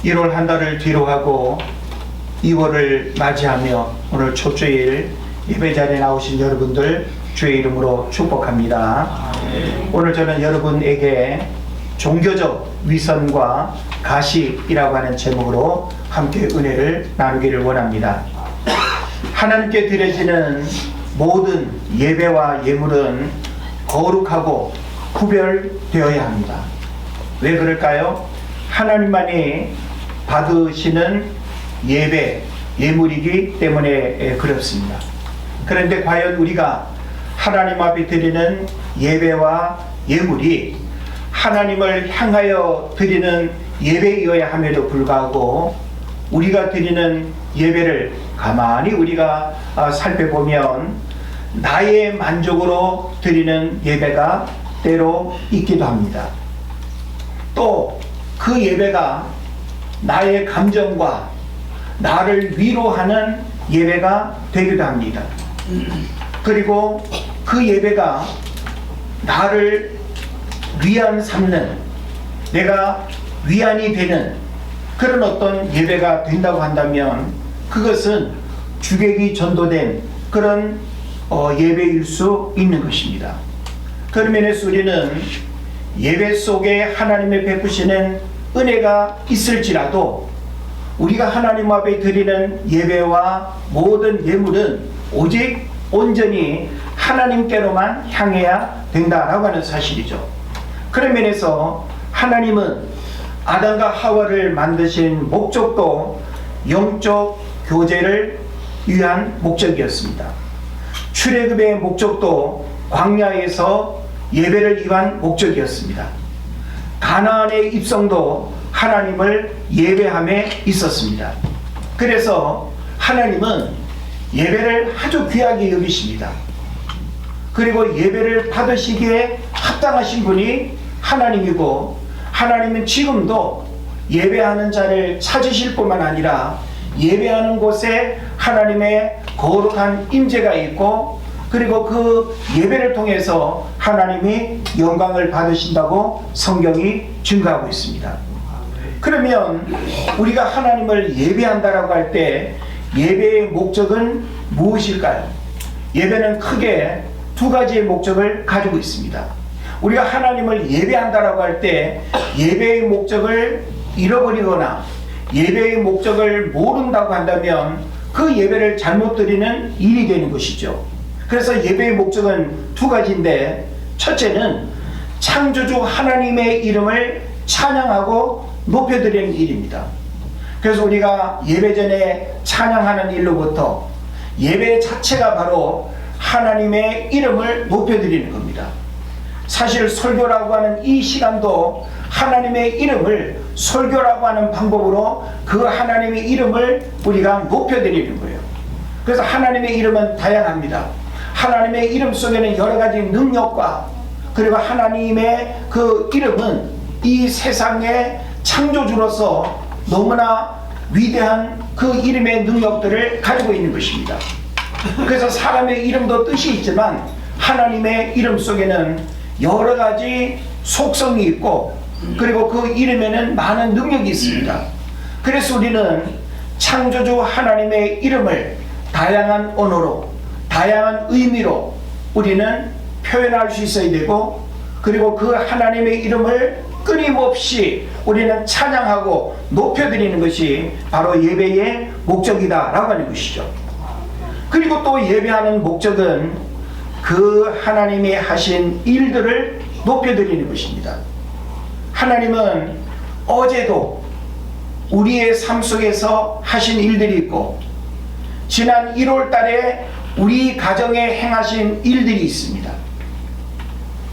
1월 한 달을 뒤로 하고 2월을 맞이하며 오늘 초주일 예배 자리에 나오신 여러분들 주의 이름으로 축복합니다. 오늘 저는 여러분에게 종교적 위선과 가식이라고 하는 제목으로 함께 은혜를 나누기를 원합니다. 하나님께 드려지는 모든 예배와 예물은 거룩하고 구별되어야 합니다. 왜 그럴까요? 하나님만이 받으시는 예배, 예물이기 때문에 그렇습니다. 그런데 과연 우리가 하나님 앞에 드리는 예배와 예물이 하나님을 향하여 드리는 예배이어야 함에도 불구하고 우리가 드리는 예배를 가만히 우리가 살펴보면 나의 만족으로 드리는 예배가 때로 있기도 합니다. 또 그 예배가 나의 감정과 나를 위로하는 예배가 되기도 합니다. 그리고 그 예배가 나를 위안 삼는, 내가 위안이 되는 그런 어떤 예배가 된다고 한다면 그것은 주객이 전도된 그런 예배일 수 있는 것입니다. 그런 면에서 우리는 예배 속에 하나님의 베푸시는 은혜가 있을지라도 우리가 하나님 앞에 드리는 예배와 모든 예물은 오직 온전히 하나님께로만 향해야 된다라고 하는 사실이죠. 그런 면에서 하나님은 아담과 하와를 만드신 목적도 영적 교제를 위한 목적이었습니다. 출애굽의 목적도 광야에서 예배를 위한 목적이었습니다. 가나안의 입성도 하나님을 예배함에 있었습니다. 그래서 하나님은 예배를 아주 귀하게 여기십니다. 그리고 예배를 받으시기에 합당하신 분이 하나님이고, 하나님은 지금도 예배하는 자를 찾으실 뿐만 아니라 예배하는 곳에 하나님의 거룩한 임재가 있고, 그리고 그 예배를 통해서 하나님이 영광을 받으신다고 성경이 증거하고 있습니다. 그러면 우리가 하나님을 예배한다라고 할 때 예배의 목적은 무엇일까요? 예배는 크게 두 가지의 목적을 가지고 있습니다. 우리가 하나님을 예배한다라고 할 때 예배의 목적을 잃어버리거나 예배의 목적을 모른다고 한다면 그 예배를 잘못 드리는 일이 되는 것이죠. 그래서 예배의 목적은 두 가지인데, 첫째는 창조주 하나님의 이름을 찬양하고 높여드리는 일입니다. 그래서 우리가 예배 전에 찬양하는 일로부터 예배 자체가 바로 하나님의 이름을 높여드리는 겁니다. 사실 설교라고 하는 이 시간도 하나님의 이름을 설교라고 하는 방법으로 그 하나님의 이름을 우리가 높여드리는 거예요. 그래서 하나님의 이름은 다양합니다. 하나님의 이름 속에는 여러 가지 능력과, 그리고 하나님의 그 이름은 이 세상의 창조주로서 너무나 위대한 그 이름의 능력들을 가지고 있는 것입니다. 그래서 사람의 이름도 뜻이 있지만 하나님의 이름 속에는 여러 가지 속성이 있고, 그리고 그 이름에는 많은 능력이 있습니다. 그래서 우리는 창조주 하나님의 이름을 다양한 언어로, 다양한 의미로 우리는 표현할 수 있어야 되고, 그리고 그 하나님의 이름을 끊임없이 우리는 찬양하고 높여드리는 것이 바로 예배의 목적이다라고 하는 것이죠. 그리고 또 예배하는 목적은 그 하나님이 하신 일들을 높여드리는 것입니다. 하나님은 어제도 우리의 삶 속에서 하신 일들이 있고, 지난 1월 달에 우리 가정에 행하신 일들이 있습니다.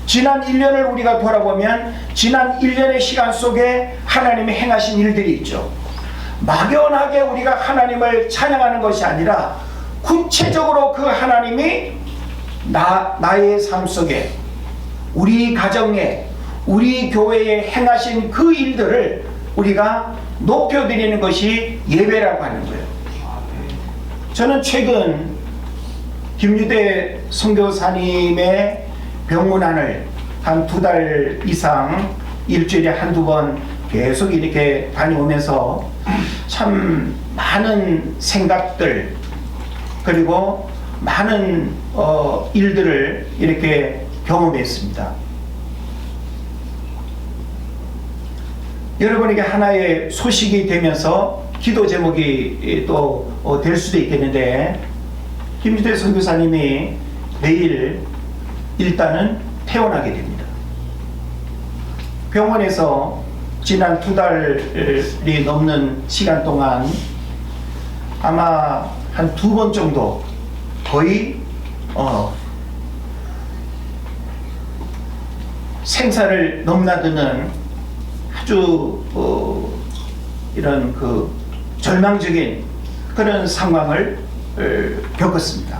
지난 1년을 우리가 돌아보면 지난 1년의 시간 속에 하나님이 행하신 일들이 있죠. 막연하게 우리가 하나님을 찬양하는 것이 아니라 구체적으로 그 하나님이 나의 삶 속에, 우리 가정에, 우리 교회에 행하신 그 일들을 우리가 높여드리는 것이 예배라고 하는 거예요. 저는 최근 김유대 선교사님의 병문안을 한 2달 이상 일주일에 한두 번 계속 이렇게 다녀오면서 참 많은 생각들 그리고 많은 일들을 이렇게 경험했습니다. 여러분에게 하나의 소식이 되면서 기도 제목이 또 될 수도 있겠는데, 김주태 선교사님이 내일 일단은 퇴원하게 됩니다. 병원에서 지난 2달이 넘는 시간 동안 아마 한 2번 정도 거의 생사를 넘나드는 아주 이런 그 절망적인 그런 상황을 겪었습니다.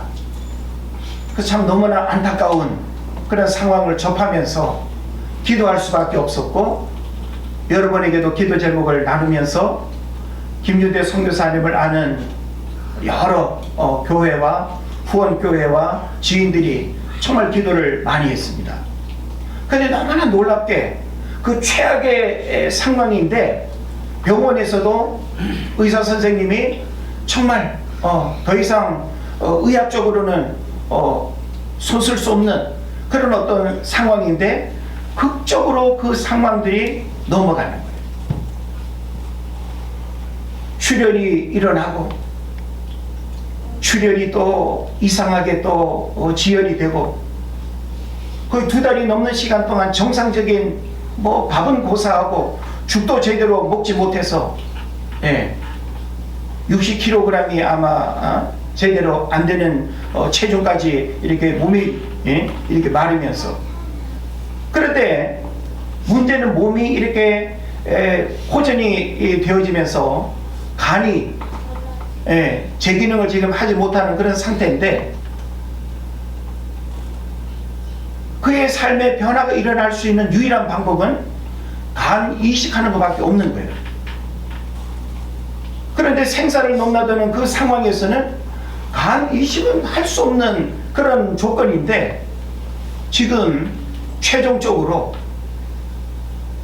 그 참 너무나 안타까운 그런 상황을 접하면서 기도할 수밖에 없었고, 여러분에게도 기도 제목을 나누면서 김주태 선교사님을 아는 여러 교회와 후원교회와 지인들이 정말 기도를 많이 했습니다. 그런데 너무나 놀랍게 그 최악의 상황인데 병원에서도 의사 선생님이 정말 더 이상 의학적으로는 손쓸 수 없는 그런 어떤 상황인데 극적으로 그 상황들이 넘어가는 거예요. 출혈이 일어나고 출혈이 또 이상하게 또 지혈이 되고 거의 2달이 넘는 시간 동안 정상적인 밥은 고사하고 죽도 제대로 먹지 못해서 60kg이 아마 제대로 안 되는 체중까지 이렇게 몸이 이렇게 마르면서, 그런데 문제는 몸이 이렇게 호전이 되어지면서 간이 제 기능을 지금 하지 못하는 그런 상태인데, 그의 삶의 변화가 일어날 수 있는 유일한 방법은 간 이식하는 것밖에 없는 거예요. 그런데 생사를 넘나드는 그 상황에서는 간 이식은 할 수 없는 그런 조건인데, 지금 최종적으로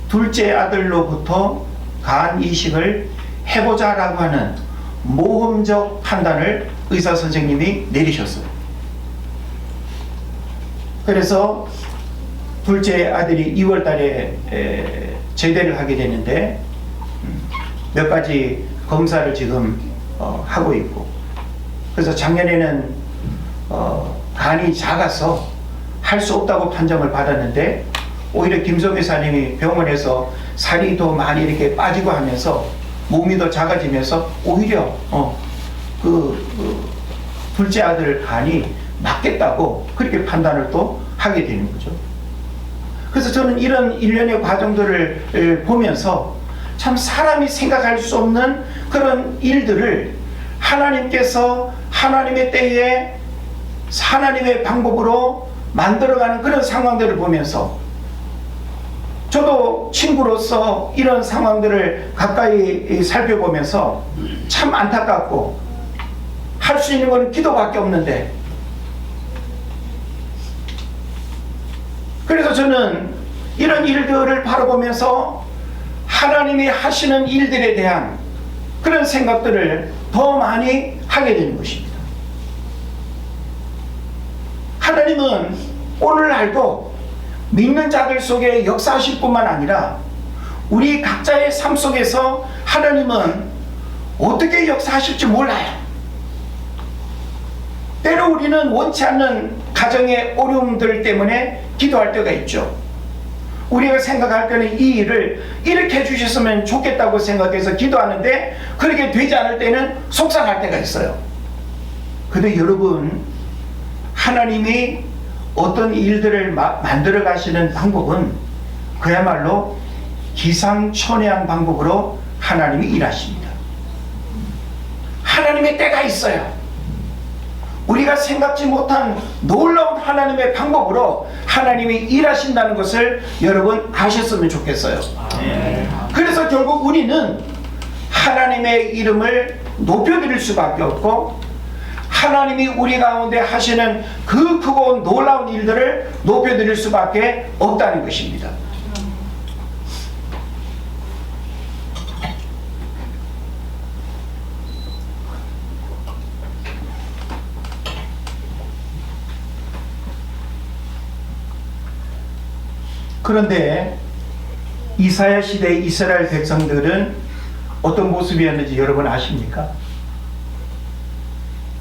둘째 아들로부터 간 이식을 해보자라고 하는 모험적 판단을 의사 선생님이 내리셨어요. 그래서 둘째 아들이 2월 달에 제대를 하게 되는데 몇 가지 검사를 지금 하고 있고, 그래서 작년에는 간이 작아서 할 수 없다고 판정을 받았는데, 오히려 김성회 사님이 병원에서 살이 더 많이 이렇게 빠지고 하면서 몸이 더 작아지면서 오히려 둘째 아들 간이 맞겠다고 그렇게 판단을 또 하게 되는 거죠. 그래서 저는 이런 일련의 과정들을 보면서 참 사람이 생각할 수 없는 그런 일들을 하나님께서 하나님의 때에 하나님의 방법으로 만들어가는 그런 상황들을 보면서, 저도 친구로서 이런 상황들을 가까이 살펴보면서 참 안타깝고, 할 수 있는 건 기도밖에 없는데, 그래서 저는 이런 일들을 바라보면서 하나님이 하시는 일들에 대한 그런 생각들을 더 많이 하게 되는 것입니다. 하나님은 오늘날도 믿는 자들 속에 역사하실 뿐만 아니라 우리 각자의 삶 속에서 하나님은 어떻게 역사하실지 몰라요. 때로 우리는 원치 않는 가정의 어려움들 때문에 기도할 때가 있죠. 우리가 생각할 때는 이 일을 이렇게 해주셨으면 좋겠다고 생각해서 기도하는데 그렇게 되지 않을 때는 속상할 때가 있어요. 근데 여러분, 하나님이 어떤 일들을 만들어 가시는 방법은 그야말로 기상천외한 방법으로 하나님이 일하십니다. 하나님의 때가 있어요. 우리가 생각지 못한 놀라운 하나님의 방법으로 하나님이 일하신다는 것을 여러분 아셨으면 좋겠어요. 그래서 결국 우리는 하나님의 이름을 높여드릴 수밖에 없고, 하나님이 우리 가운데 하시는 그 크고 놀라운 일들을 높여드릴 수밖에 없다는 것입니다. 그런데 이사야 시대 이스라엘 백성들은 어떤 모습이었는지 여러분 아십니까?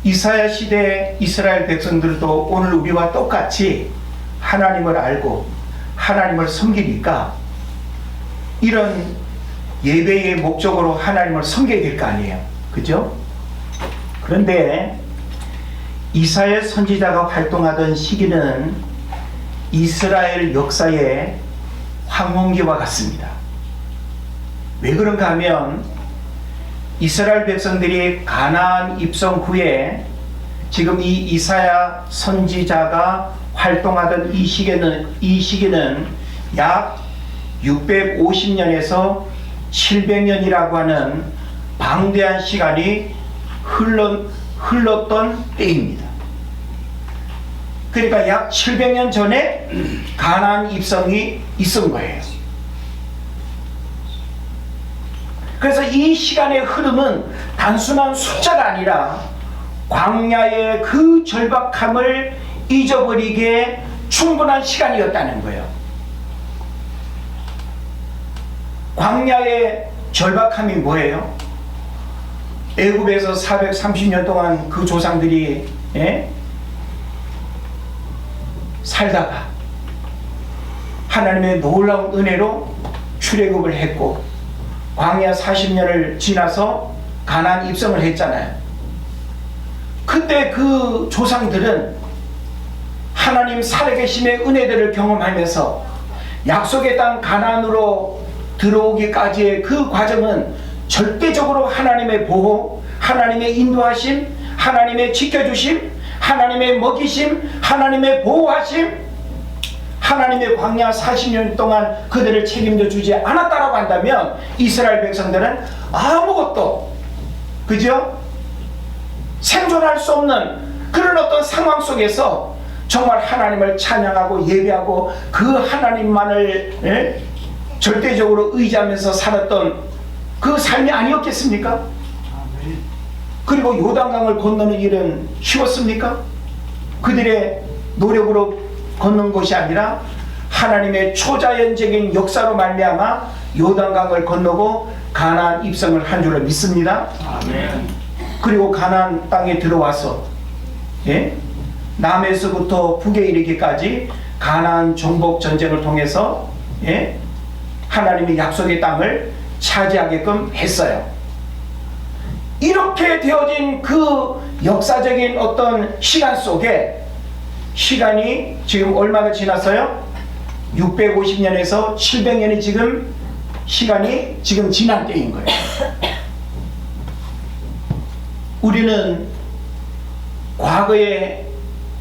이사야 시대 이스라엘 백성들도 오늘 우리와 똑같이 하나님을 알고 하나님을 섬기니까 이런 예배의 목적으로 하나님을 섬겨야 될 거 아니에요. 그죠? 그런데 이사야 선지자가 활동하던 시기는 이스라엘 역사의 황혼기와 같습니다. 왜 그런가 하면 이스라엘 백성들이 가나안 입성 후에 지금 이 이사야 선지자가 활동하던 이 시기는 약 650년에서 700년이라고 하는 방대한 시간이 흘렀던 때입니다. 그러니까 약 700년 전에 가나안 입성이 있은 거예요. 그래서 이 시간의 흐름은 단순한 숫자가 아니라 광야의 그 절박함을 잊어버리기에 충분한 시간이었다는 거예요. 광야의 절박함이 뭐예요? 애굽에서 430년 동안 그 조상들이 살다가 하나님의 놀라운 은혜로 출애굽을 했고 광야 40년을 지나서 가나안 입성을 했잖아요. 그때 그 조상들은 하나님 살아계심의 은혜들을 경험하면서 약속의 땅 가나안으로 들어오기까지의 그 과정은 절대적으로 하나님의 보호, 하나님의 인도하심, 하나님의 지켜주심, 하나님의 먹이심, 하나님의 보호하심, 하나님의 광야 40년 동안 그들을 책임져 주지 않았다라고 한다면 이스라엘 백성들은 아무것도, 그죠? 생존할 수 없는 그런 어떤 상황 속에서 정말 하나님을 찬양하고 예배하고 그 하나님만을 절대적으로 의지하면서 살았던 그 삶이 아니었겠습니까? 그리고 요단강을 건너는 일은 쉬웠습니까? 그들의 노력으로 걷는 것이 아니라 하나님의 초자연적인 역사로 말미암아 요단강을 건너고 가나안 입성을 한 줄로 믿습니다. 아멘. 그리고 가나안 땅에 들어와서 남에서부터 북에 이르기까지 가나안 정복 전쟁을 통해서 하나님의 약속의 땅을 차지하게끔 했어요. 이렇게 되어진 그 역사적인 어떤 시간 속에 시간이 지금 얼마가 지났어요? 650년에서 700년이 지금 시간이 지금 지난 때인 거예요. 우리는 과거의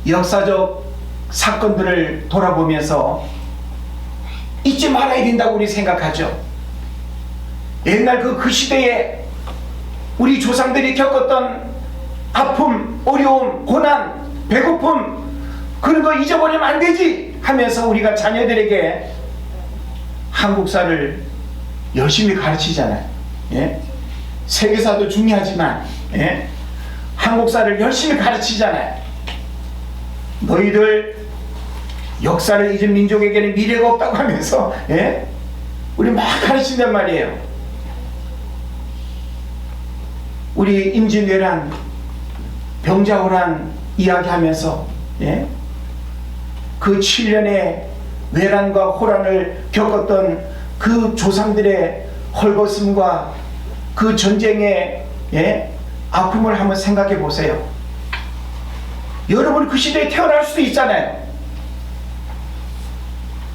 역사적 사건들을 돌아보면서 잊지 말아야 된다고 우리 생각하죠. 옛날 그 시대에 우리 조상들이 겪었던 아픔, 어려움, 고난, 배고픔, 그런 거 잊어버리면 안 되지 하면서 우리가 자녀들에게 한국사를 열심히 가르치잖아요. 세계사도 중요하지만 한국사를 열심히 가르치잖아요. 너희들 역사를 잊은 민족에게는 미래가 없다고 하면서 우리 막 가르친단 말이에요. 우리 임진왜란, 병자호란 이야기하면서 그 7년의 외란과 호란을 겪었던 그 조상들의 헐벗음과 그 전쟁의 아픔을 한번 생각해 보세요. 여러분 그 시대에 태어날 수도 있잖아요.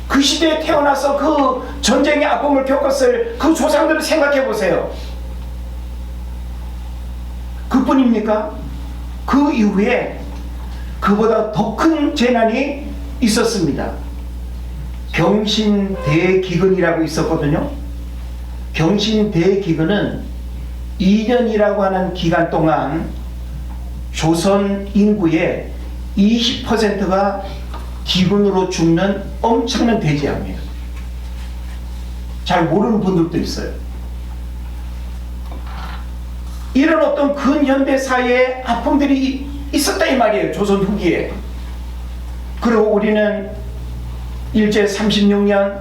그 시대에 태어나서 그 전쟁의 아픔을 겪었을 그 조상들을 생각해 보세요. 그뿐입니까? 그 이후에 그보다 더 큰 재난이 있었습니다. 경신대기근이라고 있었거든요. 경신대기근은 2년이라고 하는 기간 동안 조선 인구의 20%가 기근으로 죽는 엄청난 대재앙이에요. 잘 모르는 분들도 있어요. 이런 어떤 근현대사의 아픔들이 있었다 이 말이에요. 조선 후기에. 그리고 우리는 일제 36년,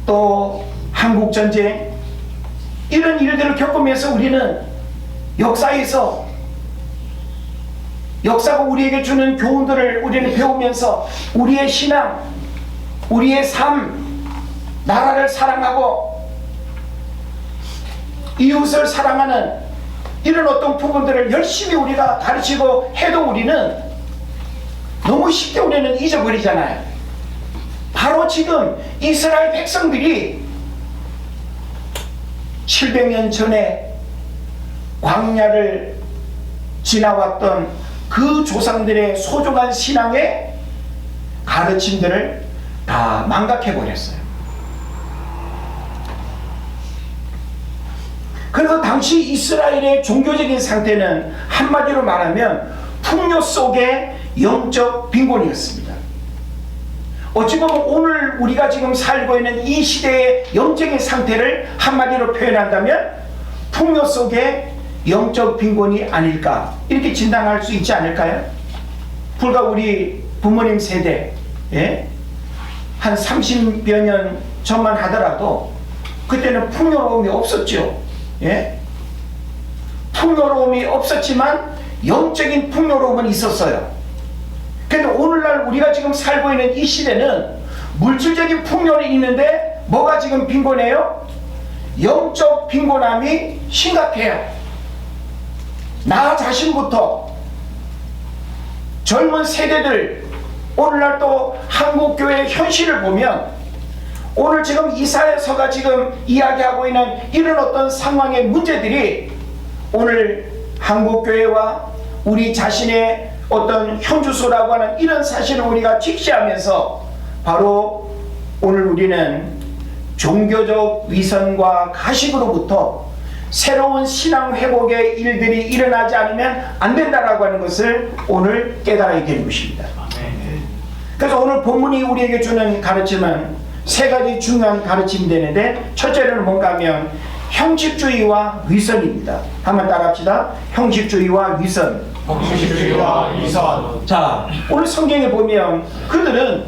또 한국전쟁, 이런 일들을 겪으면서 우리는 역사에서 역사가 우리에게 주는 교훈들을 우리는 배우면서 우리의 신앙, 우리의 삶, 나라를 사랑하고 이웃을 사랑하는 이런 어떤 부분들을 열심히 우리가 가르치고 해도 우리는 너무 쉽게 우리는 잊어버리잖아요. 바로 지금 이스라엘 백성들이 700년 전에 광야를 지나왔던 그 조상들의 소중한 신앙의 가르침들을 다 망각해버렸어요. 그래서 당시 이스라엘의 종교적인 상태는 한마디로 말하면 풍요 속의 영적 빈곤이었습니다. 어찌 보면 오늘 우리가 지금 살고 있는 이 시대의 영적인 상태를 한마디로 표현한다면 풍요 속의 영적 빈곤이 아닐까, 이렇게 진단할 수 있지 않을까요? 불과 우리 부모님 세대, 한 30여 년 전만 하더라도 그때는 풍요로움이 없었죠. 풍요로움이 없었지만 영적인 풍요로움은 있었어요. 그런데 오늘날 우리가 지금 살고 있는 이 시대는 물질적인 풍요는 있는데 뭐가 지금 빈곤해요? 영적 빈곤함이 심각해요. 나 자신부터 젊은 세대들, 오늘날 또 한국교회의 현실을 보면 오늘 지금 이사야서가 지금 이야기하고 있는 이런 어떤 상황의 문제들이 오늘 한국교회와 우리 자신의 어떤 현주소라고 하는 이런 사실을 우리가 직시하면서 바로 오늘 우리는 종교적 위선과 가식으로부터 새로운 신앙 회복의 일들이 일어나지 않으면 안 된다라고 하는 것을 오늘 깨달아야 되는 것입니다. 그래서 오늘 본문이 우리에게 주는 가르침은 세 가지 중요한 가르침이 되는데, 첫째는 뭔가 하면 형식주의와 위선입니다. 한번 따라합시다. 형식주의와 위선. 형식주의와 위선. 자, 오늘 성경에 보면 그들은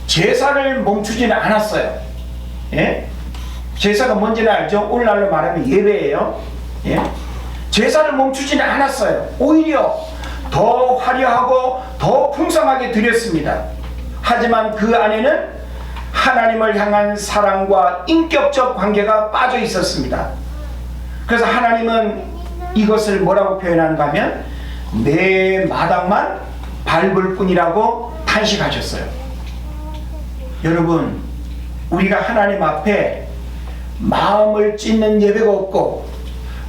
제사를 멈추지는 않았어요. 제사가 뭔지는 알죠? 오늘날로 말하면 예배예요. 제사를 멈추지는 않았어요. 오히려 더 화려하고 더 풍성하게 드렸습니다. 하지만 그 안에는 하나님을 향한 사랑과 인격적 관계가 빠져 있었습니다. 그래서 하나님은 이것을 뭐라고 표현하는가 하면 내 마당만 밟을 뿐이라고 탄식하셨어요. 여러분, 우리가 하나님 앞에 마음을 찢는 예배가 없고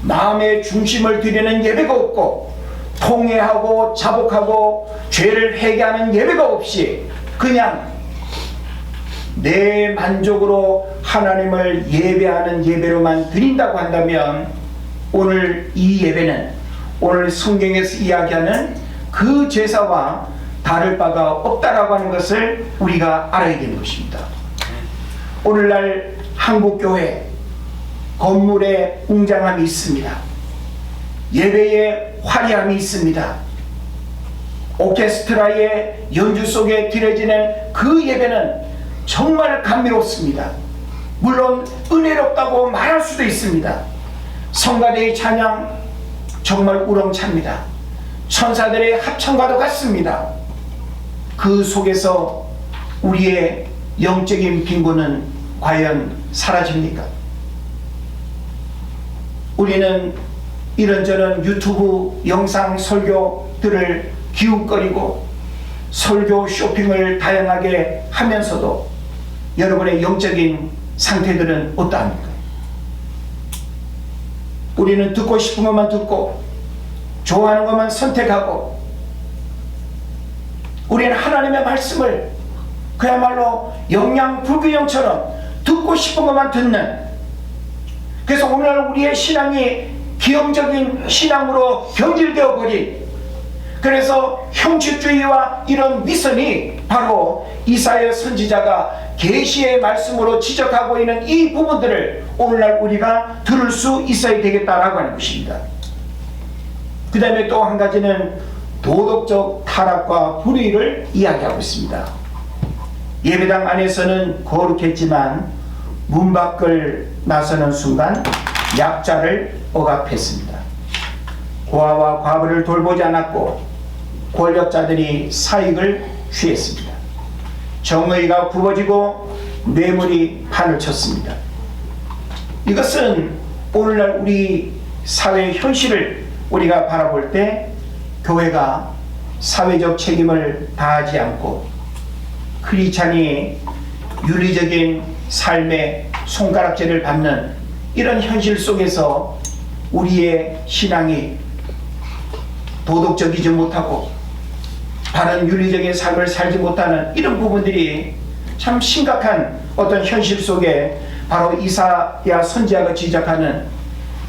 마음의 중심을 드리는 예배가 없고 통회하고 자복하고 죄를 회개하는 예배가 없이 그냥 내 만족으로 하나님을 예배하는 예배로만 드린다고 한다면 오늘 이 예배는 오늘 성경에서 이야기하는 그 제사와 다를 바가 없다라고 하는 것을 우리가 알아야 되는 것입니다. 오늘날 한국교회 건물에 웅장함이 있습니다. 예배에 화려함이 있습니다. 오케스트라의 연주 속에 드려지는 그 예배는 정말 감미롭습니다. 물론 은혜롭다고 말할 수도 있습니다. 성가대의 찬양 정말 우렁찹니다. 천사들의 합창과도 같습니다. 그 속에서 우리의 영적인 빈곤은 과연 사라집니까? 우리는 이런저런 유튜브 영상 설교들을 기웃거리고 설교 쇼핑을 다양하게 하면서도 여러분의 영적인 상태들은 어떠합니까? 우리는 듣고 싶은 것만 듣고 좋아하는 것만 선택하고 우리는 하나님의 말씀을 그야말로 영양불균형처럼 듣고 싶은 것만 듣는, 그래서 오늘날 우리의 신앙이 기형적인 신앙으로 변질되어 버린, 그래서 형식주의와 이런 위선이 바로 이사야 선지자가 계시의 말씀으로 지적하고 있는 이 부분들을 오늘날 우리가 들을 수 있어야 되겠다라고 하는 것입니다. 그 다음에 또 한 가지는 도덕적 타락과 불의를 이야기하고 있습니다. 예배당 안에서는 거룩했지만 문 밖을 나서는 순간 약자를 억압했습니다. 고아와 과부를 돌보지 않았고 권력자들이 사익을 취했습니다. 정의가 굽어지고 뇌물이 판을 쳤습니다. 이것은 오늘날 우리 사회의 현실을 우리가 바라볼 때 교회가 사회적 책임을 다하지 않고 크리스찬이 윤리적인 삶의 손가락질을 받는 이런 현실 속에서 우리의 신앙이 도덕적이지 못하고 바른 윤리적인 삶을 살지 못하는 이런 부분들이 참 심각한 어떤 현실 속에 바로 이사야 선지자가 지적하는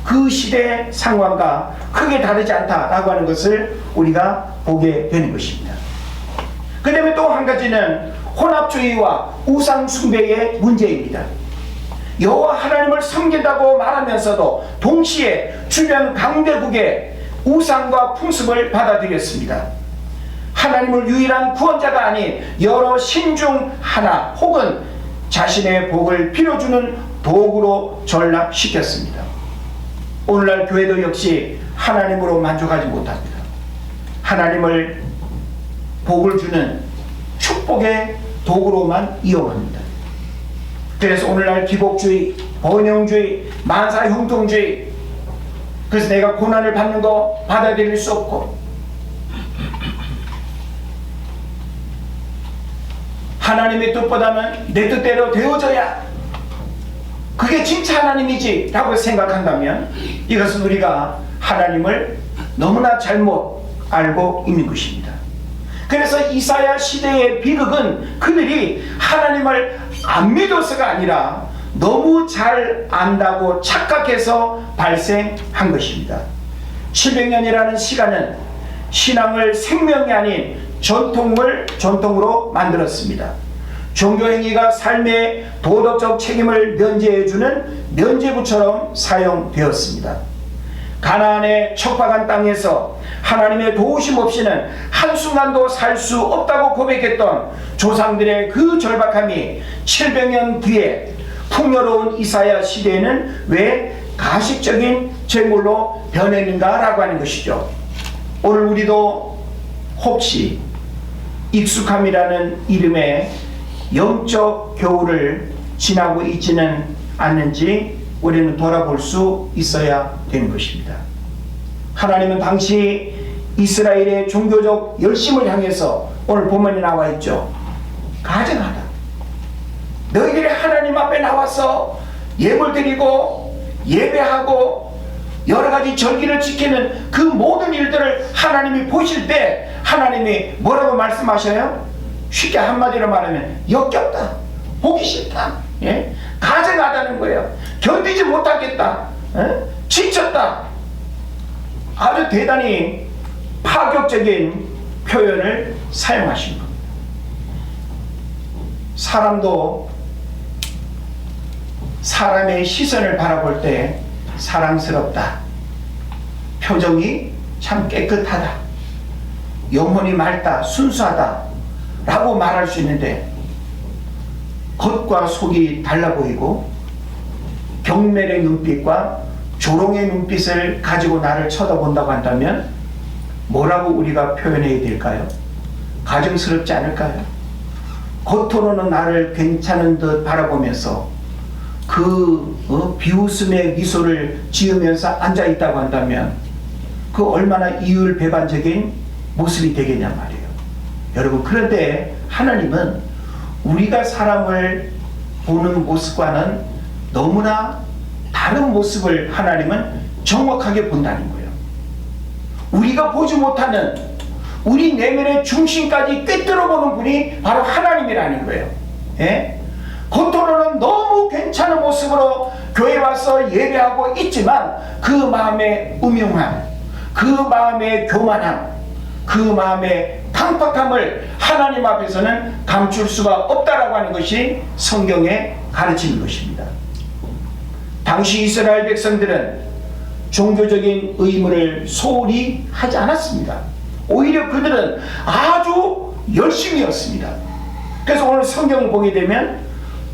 그 시대의 상황과 크게 다르지 않다라고 하는 것을 우리가 보게 되는 것입니다. 그 다음에 또 한 가지는 혼합주의와 우상숭배의 문제입니다. 여호와 하나님을 섬긴다고 말하면서도 동시에 주변 강대국의 우상과 풍습을 받아들였습니다. 하나님을 유일한 구원자가 아닌 여러 신 중 하나 혹은 자신의 복을 빌어주는 도구로 전락시켰습니다. 오늘날 교회도 역시 하나님으로 만족하지 못합니다. 하나님을 복을 주는 축복의 도구로만 이용합니다. 그래서 오늘날 기복주의, 번영주의, 만사형통주의, 그래서 내가 고난을 받는 거 받아들일 수 없고 하나님의 뜻보다는 내 뜻대로 되어져야 그게 진짜 하나님이지 라고 생각한다면 이것은 우리가 하나님을 너무나 잘못 알고 있는 것입니다. 그래서 이사야 시대의 비극은 그들이 하나님을 안 믿어서가 아니라 너무 잘 안다고 착각해서 발생한 것입니다. 700년이라는 시간은 신앙을 생명이 아닌 전통으로 만들었습니다. 종교행위가 삶의 도덕적 책임을 면제해주는 면제부처럼 사용되었습니다. 가나안의 척박한 땅에서 하나님의 도우심 없이는 한순간도 살 수 없다고 고백했던 조상들의 그 절박함이 700년 뒤에 풍요로운 이사야 시대에는 왜 가식적인 제물로 변했는가라고 하는 것이죠. 오늘 우리도 혹시 익숙함이라는 이름의 영적 겨울을 지나고 있지는 않는지 우리는 돌아볼 수 있어야 되는 것입니다. 하나님은 당시 이스라엘의 종교적 열심을 향해서 오늘 본문에 나와 있죠. 가증하다. 너희들이 하나님 앞에 나와서 예물 드리고 예배하고 여러 가지 절기를 지키는 그 모든 일들을 하나님이 보실 때 하나님이 뭐라고 말씀하셔요? 쉽게 한마디로 말하면 역겹다, 보기 싫다, 가증하다는 거예요. 견디지 못하겠다, 지쳤다. 아주 대단히 파격적인 표현을 사용하신 겁니다. 사람도 사람의 시선을 바라볼 때 사랑스럽다, 표정이 참 깨끗하다, 영혼이 맑다, 순수하다 라고 말할 수 있는데 겉과 속이 달라 보이고 경멸의 눈빛과 조롱의 눈빛을 가지고 나를 쳐다본다고 한다면 뭐라고 우리가 표현해야 될까요? 가증스럽지 않을까요? 겉으로는 나를 괜찮은 듯 바라보면서 그 비웃음의 미소를 지으면서 앉아있다고 한다면 그 얼마나 이율배반적인 모습이 되겠냐 말이에요. 여러분, 그런데 하나님은 우리가 사람을 보는 모습과는 너무나 다른 모습을 하나님은 정확하게 본다는 거예요. 우리가 보지 못하는 우리 내면의 중심까지 꿰뚫어 보는 분이 바로 하나님이라는 거예요. 겉으로는 너무 괜찮은 모습으로 교회 와서 예배하고 있지만 그 마음의 음흉함, 그 마음의 교만함, 그 마음의 강팍함을 하나님 앞에서는 감출 수가 없다라고 하는 것이 성경에 가르치는 것입니다. 당시 이스라엘 백성들은 종교적인 의무를 소홀히 하지 않았습니다. 오히려 그들은 아주 열심히였습니다. 그래서 오늘 성경을 보게 되면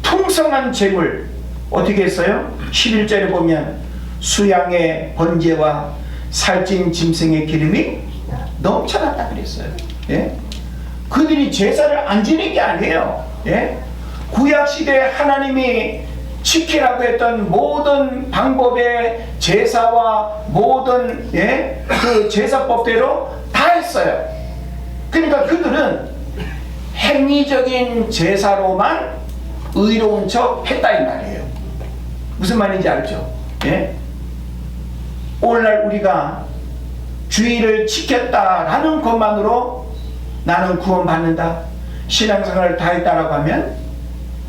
풍성한 재물 어떻게 했어요? 11절에 보면 수양의 번제와 살찐 짐승의 기름이 넘쳐났다 그랬어요. 예? 그들이 제사를 안 지는 게 아니에요. 예? 구약시대에 하나님이 지키라고 했던 모든 방법의 제사와 모든 그 제사법대로 다 했어요. 그러니까 그들은 행위적인 제사로만 의로운 척 했다 이 말이에요. 무슨 말인지 알죠? 예? 오늘날 우리가 주의를 지켰다라는 것만으로 나는 구원받는다, 신앙생활을 다 했다라고 하면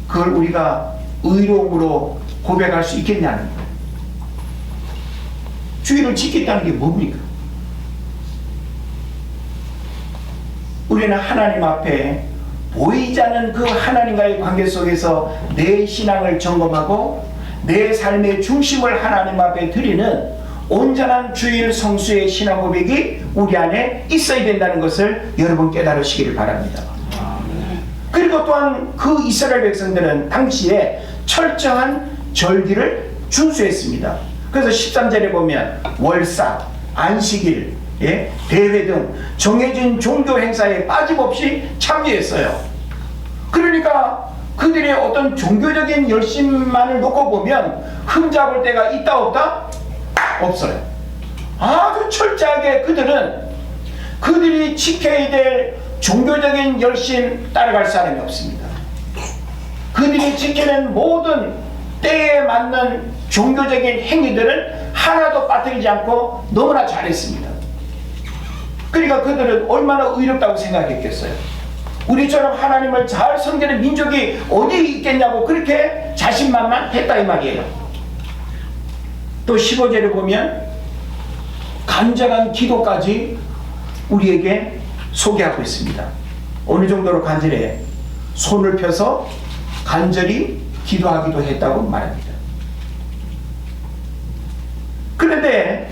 그걸 우리가 의로움으로 고백할 수 있겠냐는 거예요. 주의를 지켰다는 게 뭡니까? 우리는 하나님 앞에 보이지 않는 그 하나님과의 관계 속에서 내 신앙을 점검하고 내 삶의 중심을 하나님 앞에 드리는 온전한 주일 성수의 신앙 고백이 우리 안에 있어야 된다는 것을 여러분 깨달으시기를 바랍니다. 그리고 또한 그 이스라엘 백성들은 당시에 철저한 절기를 준수했습니다. 그래서 13절에 보면 월사, 안식일, 대회 등 정해진 종교 행사에 빠짐없이 참여했어요. 그러니까 그들의 어떤 종교적인 열심만을 놓고 보면 흠잡을 데가 있다 없다? 없어요. 아주 철저하게 그들이 지켜야 될 종교적인 열심 따라갈 사람이 없습니다. 그들이 지키는 모든 때에 맞는 종교적인 행위들은 하나도 빠뜨리지 않고 너무나 잘했습니다. 그러니까 그들은 얼마나 의롭다고 생각했겠어요. 우리처럼 하나님을 잘 섬기는 민족이 어디 있겠냐고 그렇게 자신만만했다 이 말이에요. 또 15절에 보면 간절한 기도까지 우리에게 소개하고 있습니다. 어느 정도로 간절해? 손을 펴서 간절히 기도하기도 했다고 말합니다. 그런데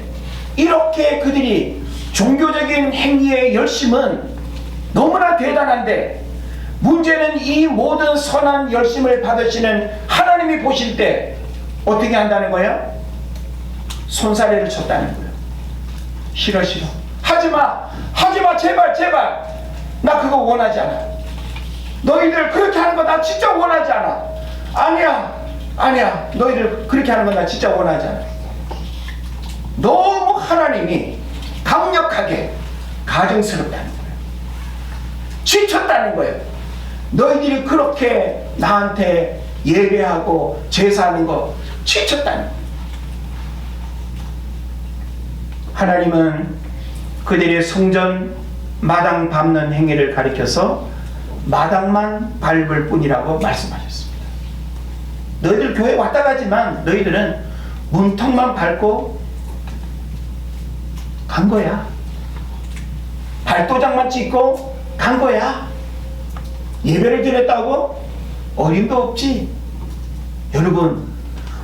이렇게 그들이 종교적인 행위의 열심은 너무나 대단한데 문제는 이 모든 선한 열심을 받으시는 하나님이 보실 때 어떻게 한다는 거예요? 손사래를 쳤다는 거예요. 싫어 하지마 제발 나 그거 원하지 않아. 너희들 그렇게 하는 거 나 진짜 원하지 않아. 아니야 너희들 그렇게 하는 거 나 진짜 원하지 않아. 너무 하나님이 강력하게 가증스럽다는 거예요. 지쳤다는 거예요. 너희들이 그렇게 나한테 예배하고 제사하는 거 지쳤다는 거예요. 하나님은 그들의 성전 마당 밟는 행위를 가리켜서 마당만 밟을 뿐이라고 말씀하셨습니다. 너희들 교회 왔다 가지만 너희들은 문턱만 밟고 간 거야. 발도장만 찍고 간 거야. 예배를 드렸다고 어림도 없지. 여러분,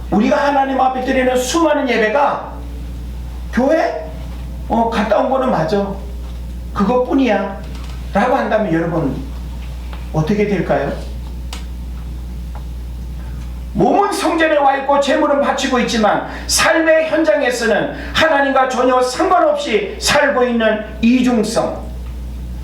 우리가 하나님 앞에 드리는 수많은 예배가 교회 갔다 온 거는 맞아. 그것뿐이야 라고 한다면 여러분 어떻게 될까요? 몸은 성전에 와 있고 재물은 바치고 있지만 삶의 현장에서는 하나님과 전혀 상관없이 살고 있는 이중성,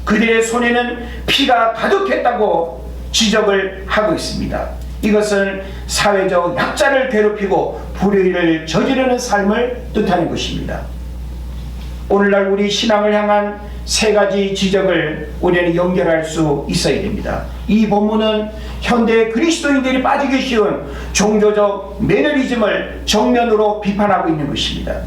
그들의 손에는 피가 가득했다고 지적을 하고 있습니다. 이것은 사회적 약자를 괴롭히고 불의를 저지르는 삶을 뜻하는 것입니다. 오늘날 우리 신앙을 향한 세 가지 지적을 우리는 연결할 수 있어야 됩니다. 이 본문은 현대 그리스도인들이 빠지기 쉬운 종교적 매너리즘을 정면으로 비판하고 있는 것입니다.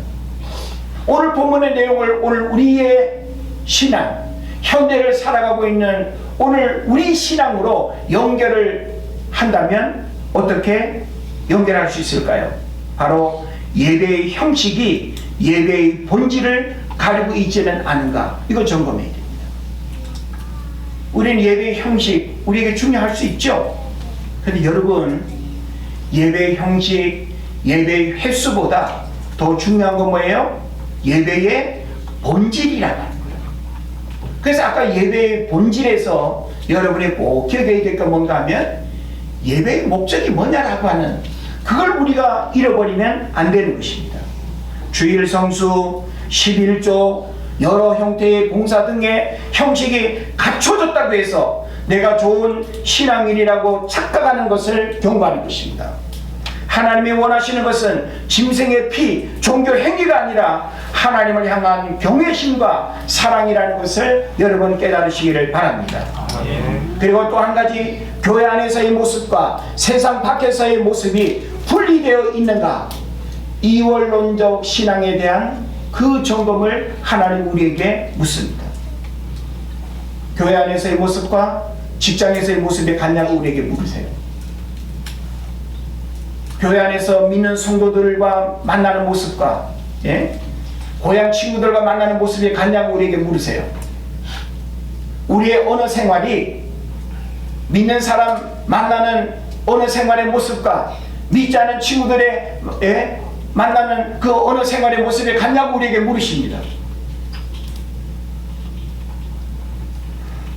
오늘 본문의 내용을 오늘 우리의 신앙, 현대를 살아가고 있는 오늘 우리 신앙으로 연결을 한다면 어떻게 연결할 수 있을까요? 바로 예배의 형식이 예배의 본질을 가리고 있지는 않은가, 이거 점검해야 됩니다. 우리는 예배의 형식 우리에게 중요할 수 있죠. 그런데 여러분, 예배의 형식, 예배의 횟수보다 더 중요한 건 뭐예요? 예배의 본질이라고 하는 거예요. 그래서 아까 예배의 본질에서 여러분이 꼭 기억해야 될 건 뭔가 하면 예배의 목적이 뭐냐라고 하는 그걸 우리가 잃어버리면 안 되는 것입니다. 주일 성수, 11조, 여러 형태의 봉사 등의 형식이 갖춰졌다고 해서 내가 좋은 신앙인이라고 착각하는 것을 경고하는 것입니다. 하나님이 원하시는 것은 짐승의 피, 종교 행위가 아니라 하나님을 향한 경외심과 사랑이라는 것을 여러분 깨달으시기를 바랍니다. 그리고 또 한 가지, 교회 안에서의 모습과 세상 밖에서의 모습이 분리되어 있는가? 이원론적 신앙에 대한 그 점검을 하나님 우리에게 묻습니다. 교회 안에서의 모습과 직장에서의 모습의 간략을 우리에게 물으세요. 교회 안에서 믿는 성도들과 만나는 모습과 고향 친구들과 만나는 모습의 간략을 우리에게 물으세요. 우리의 언어 생활이 믿는 사람 만나는 언어 생활의 모습과 믿지 않은 친구들의 만나는 그 언어 생활의 모습의 간략을 우리에게 물으십니다.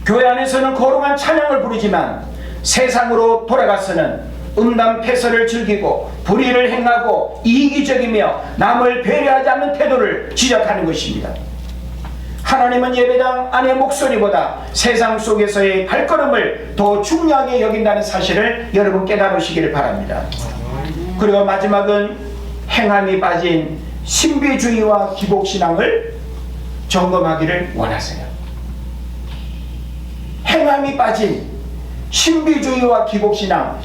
교회 안에서는 거룩한 찬양을 부르지만 세상으로 돌아가서는 음담패설을 즐기고 불의를 행하고 이기적이며 남을 배려하지 않는 태도를 지적하는 것입니다. 하나님은 예배당 안의 목소리보다 세상 속에서의 발걸음을 더 중요하게 여긴다는 사실을 여러분 깨달으시기를 바랍니다. 그리고 마지막은 행함이 빠진 신비주의와 기복신앙을 점검하기를 원하세요. 행함이 빠진 신비주의와 기복신앙,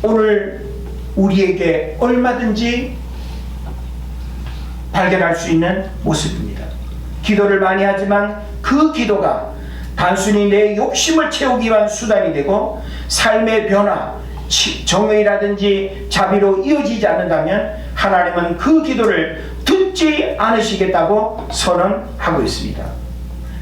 오늘 우리에게 얼마든지 발견할 수 있는 모습입니다. 기도를 많이 하지만 그 기도가 단순히 내 욕심을 채우기 위한 수단이 되고 삶의 변화, 정의라든지 자비로 이어지지 않는다면 하나님은 그 기도를 듣지 않으시겠다고 선언하고 있습니다.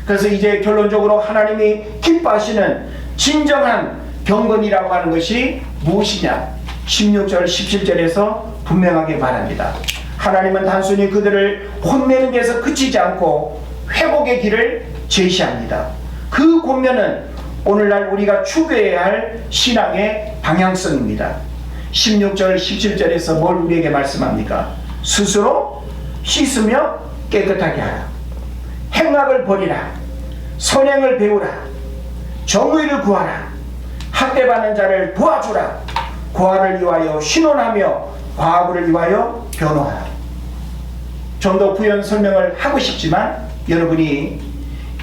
그래서 이제 결론적으로 하나님이 기뻐하시는 진정한 경건이라고 하는 것이 무엇이냐? 16절 17절에서 분명하게 말합니다. 하나님은 단순히 그들을 혼내는 데서 그치지 않고 회복의 길을 제시합니다. 그 권면은 오늘날 우리가 추구해야 할 신앙의 방향성입니다. 16절 17절에서 뭘 우리에게 말씀합니까? 스스로 씻으며 깨끗하게 하라. 행악을 버리라. 선행을 배우라. 정의를 구하라. 학대받는 자를 도와주라. 고아를 위하여 신원하며 과부를 위하여 변호하라. 좀 더 부연 설명을 하고 싶지만 여러분이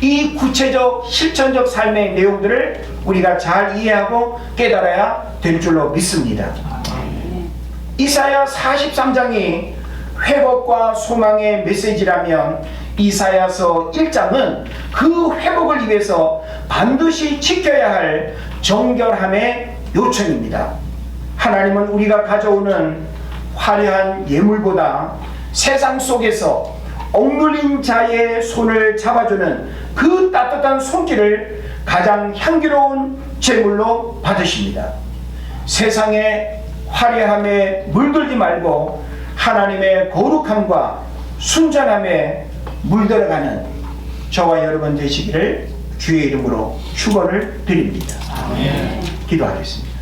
이 구체적 실천적 삶의 내용들을 우리가 잘 이해하고 깨달아야 될 줄로 믿습니다. 이사야 43장이 회복과 소망의 메시지라면 이사야서 1장은 그 회복을 위해서 반드시 지켜야 할 정결함의 요청입니다. 하나님은 우리가 가져오는 화려한 예물보다 세상 속에서 억눌린 자의 손을 잡아주는 그 따뜻한 손길을 가장 향기로운 제물로 받으십니다. 세상의 화려함에 물들지 말고 하나님의 거룩함과 순전함에 물들어가는 저와 여러분 되시기를 주의 이름으로 축원을 드립니다. 아멘. 기도하겠습니다.